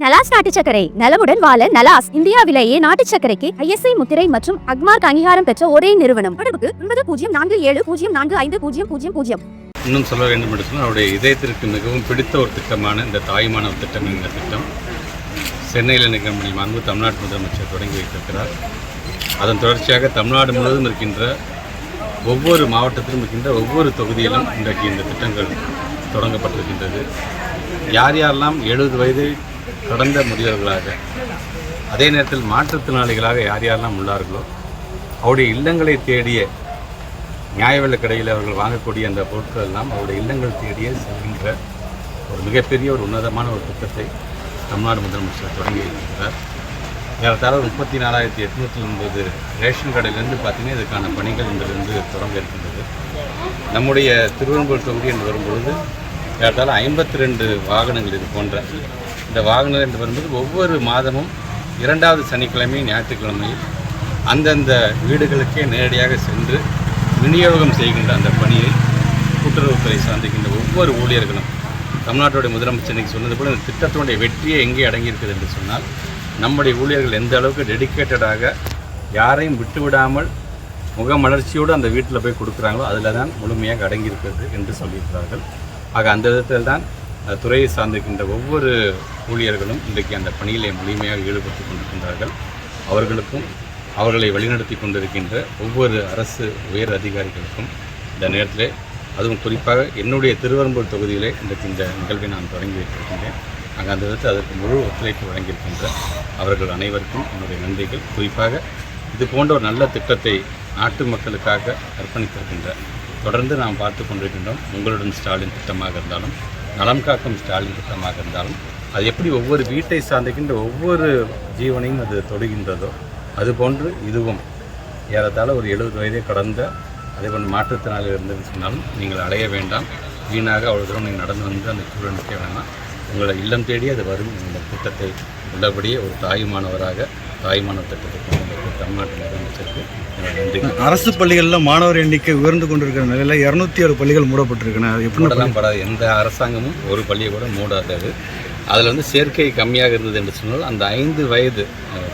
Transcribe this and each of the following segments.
நலாஸ் நாட்டு சர்க்கரை நலமுடன் வாழ நலாஸ் இந்தியாவிலேயே நாட்டு சர்க்கரைக்கு ISI முத்திரை மற்றும் அக்மார்க் அங்கீகாரம் பெற்ற ஒரே நிறுவனம். தொடர்புக்கு 9047045000. இன்னும் சொல்ல வேண்டும் என்று சொன்னால் அவருடைய இதயத்திற்கு மிகவும் பிடித்த ஒரு திட்டமான இந்த தாய்மானவர் திட்டம் என்ற திட்டம் சென்னையில் நிகழ்ச்சி மாண்பு தமிழ்நாட்டு முதலமைச்சர் தொடங்கி வைத்திருக்கிறார். அதன் தொடர்ச்சியாக தமிழ்நாடு முழுவதும் இருக்கின்ற ஒவ்வொரு மாவட்டத்திலும் இருக்கின்ற ஒவ்வொரு தொகுதியிலும் இன்றைக்கு இந்த திட்டங்கள் தொடங்கப்பட்டிருக்கின்றது. யார் யாரெல்லாம் 70 வயதை கடந்த முதியவர்களாக அதே நேரத்தில் மாற்றுத்திறனாளிகளாக யார் யாரெல்லாம் உள்ளார்களோ அவருடைய இல்லங்களை தேடிய நியாய விலைக் கடையில் அவர்கள் வாங்கக்கூடிய அந்த பொருட்கள் எல்லாம் அவருடைய இல்லங்கள் தேடியே செல்கின்ற ஒரு மிகப்பெரிய ஒரு உன்னதமான ஒரு திட்டத்தை தமிழ்நாடு முதலமைச்சர் தொடங்கி வைத்திருக்கிறார். ஏறத்தாழ 34,809 ரேஷன் கடையிலிருந்து பார்த்தீங்கன்னா இதுக்கான பணிகள் இன்றிலிருந்து தொடங்க இருக்கின்றது. நம்முடைய திருவெரும்பூர் தொகுதி என்று வரும்பொழுது ஏறத்தாழ 52 வாகனங்கள் இது போன்ற இந்த வாகனங்கள் என்று வரும்போது ஒவ்வொரு மாதமும் 2வது சனிக்கிழமை ஞாயிற்றுக்கிழமையில் அந்தந்த வீடுகளுக்கே நேரடியாக சென்று விநியோகம் செய்கின்ற அந்த பணியை கூட்டுறவுத்துறை சார்ந்திருக்கின்ற ஒவ்வொரு ஊழியர்களும் தமிழ்நாட்டுடைய முதலமைச்சர் இன்றைக்கி சொன்னது போல் இந்த திட்டத்தினுடைய வெற்றியை எங்கே அடங்கியிருக்குது என்று சொன்னால் நம்முடைய ஊழியர்கள் எந்த அளவுக்கு டெடிக்கேட்டடாக யாரையும் விட்டுவிடாமல் முகமலர்ச்சியோடு அந்த வீட்டில் போய் கொடுக்குறாங்களோ அதில் தான் முழுமையாக அடங்கியிருக்கிறது என்று சொல்லியிருக்கிறார்கள். ஆக அந்த விதத்தில் தான் துறையை சார்ந்திருக்கின்ற ஒவ்வொரு ஊழியர்களும் இன்றைக்கு அந்த பணியிலே முழுமையாக ஈடுபட்டு கொண்டிருக்கின்றார்கள். அவர்களுக்கும் அவர்களை வழிநடத்தி கொண்டிருக்கின்ற ஒவ்வொரு அரசு உயர் அதிகாரிகளுக்கும் இந்த நேரத்திலே அதுவும் குறிப்பாக என்னுடைய திருவெரும்பூர் தொகுதியிலே இன்றைக்கு இந்த நிகழ்வை நான் தொடங்கி வைத்திருக்கின்றேன். அங்கே அந்த விதத்தில் அதற்கு முழு ஒத்துழைப்பு வழங்கியிருக்கின்ற அவர்கள் அனைவருக்கும் என்னுடைய நன்றிகள். குறிப்பாக இது போன்ற ஒரு நல்ல திட்டத்தை நாட்டு மக்களுக்காக அர்ப்பணித்திருக்கின்ற தொடர்ந்து நாம் பார்த்து கொண்டிருக்கின்றோம். உங்களுடன் ஸ்டாலின் திட்டமாக இருந்தாலும் நலம் காக்கும் ஸ்டாலின் திட்டமாக இருந்தாலும் அது எப்படி ஒவ்வொரு வீட்டை சார்ந்திருக்கின்ற ஒவ்வொரு ஜீவனையும் அது தொடுகின்றதோ அதுபோன்று இதுவும் ஏறத்தாழ ஒரு 70 வயதை கடந்த அதே போன்று மாற்றுத்திறனாளிகள் இருந்தது சொன்னாலும் நீங்கள் அலைய வேண்டாம். வீணாக அவ்வளோ தூரம் நீங்கள் நடந்து வந்து அந்த சூழல் நிற்க வேண்டாம். உங்களை இல்லம் தேடி அது வரும். இந்த திட்டத்தை உள்ளபடியே ஒரு தாயுமானவராக தாய்மானவர் திட்டத்தை கொண்டு வந்திருக்க தமிழ்நாட்டு முதலமைச்சருக்கு நன்றி. அரசு பள்ளிகளில் மாணவர் எண்ணிக்கை உயர்ந்து கொண்டிருக்கிற நிலையில் 206 பள்ளிகள் மூடப்பட்டிருக்குன்னு அது எப்படிலாம் படாது. எந்த அரசாங்கமும் ஒரு பள்ளியை கூட மூடாதது. அதில் சேர்க்கை கம்மியாக இருந்தது என்று சொன்னால் அந்த 5 வயது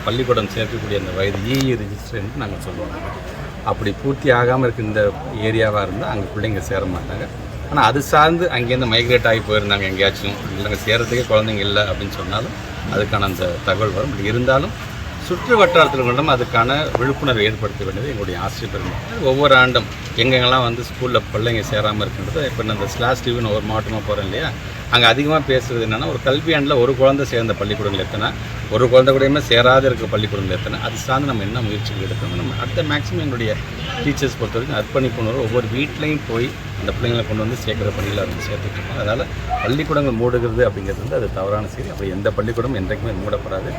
பள்ளிக்கூடம் சேர்க்கக்கூடிய அந்த வயது EE ரிஜிஸ்டர் என்று நாங்கள் சொல்லுவோம். அப்படி பூர்த்தி ஆகாமல் இருக்க இந்த ஏரியாவாக இருந்தால் அங்கே பிள்ளைங்க சேர மாட்டாங்க. ஆனால் அது சார்ந்து அங்கேருந்து மைக்ரேட் ஆகி போயிருந்தாங்க எங்கேயாச்சும் இல்லைங்க சேரத்துக்கே குழந்தைங்க இல்லை அப்படின்னு சொன்னாலும் அதுக்கான அந்த தகவல் வரும். இருந்தாலும் சுற்று வட்டாரத்தில் கொண்டும் அதுக்கான விழிப்புணர்வு ஏற்படுத்த வேண்டியது எங்களுடைய ஆசிரியர் பெருமை. ஒவ்வொரு ஆண்டும் எங்கெங்கெல்லாம் ஸ்கூலில் பிள்ளைங்க சேராமல் இருக்கின்றது. இப்போ நான் இந்த ஸ்லாஷ் டிவின்னு ஒரு மாவட்டமாக போகிறேன் இல்லையா, அங்கே அதிகமாக பேசுகிறது என்னென்னா ஒரு கல்வி ஆண்டில் ஒரு குழந்தை சேர்ந்த பள்ளிக்கூடங்கள் எத்தனை, ஒரு குழந்தை கூடயுமே சேராத இருக்க பள்ளிக்கூடங்கள் எத்தனை, அது சார்ந்து நம்ம என்ன முயற்சிகள் எடுக்கணும். நம்ம அடுத்த மேக்ஸிமம் எங்களுடைய டீச்சர்ஸ் பொறுத்த வரைக்கும் அர்ப்பணிப்புணர்வு ஒவ்வொரு வீட்லேயும் போய் அந்த பிள்ளைங்களை கொண்டு வந்து சேர்க்குற பணியில் அவங்க சேர்த்துட்ருக்கோம். அதனால் பள்ளிக்கூடங்கள் மூடுகிறது அப்படிங்கிறது அது தவறான செய்தி. அப்படி எந்த பள்ளிக்கூடம் என்றைக்குமே மூடப்படாது.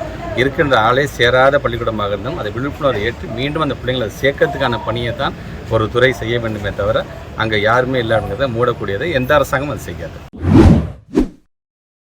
இருக்கின்ற ஆளே சேராத பள்ளிக்கூடமாக இருந்தாலும் அதை விழிப்புணர்வு ஏற்று மீண்டும் அந்த பிள்ளைங்களை சேர்க்கறதுக்கான பணியை தான் ஒரு துறை செய்ய வேண்டுமே தவிர அங்கே யாருமே இல்லாதங்கிறத மூடக்கூடியதை எந்த அரசாங்கமும் அது செய்யாது.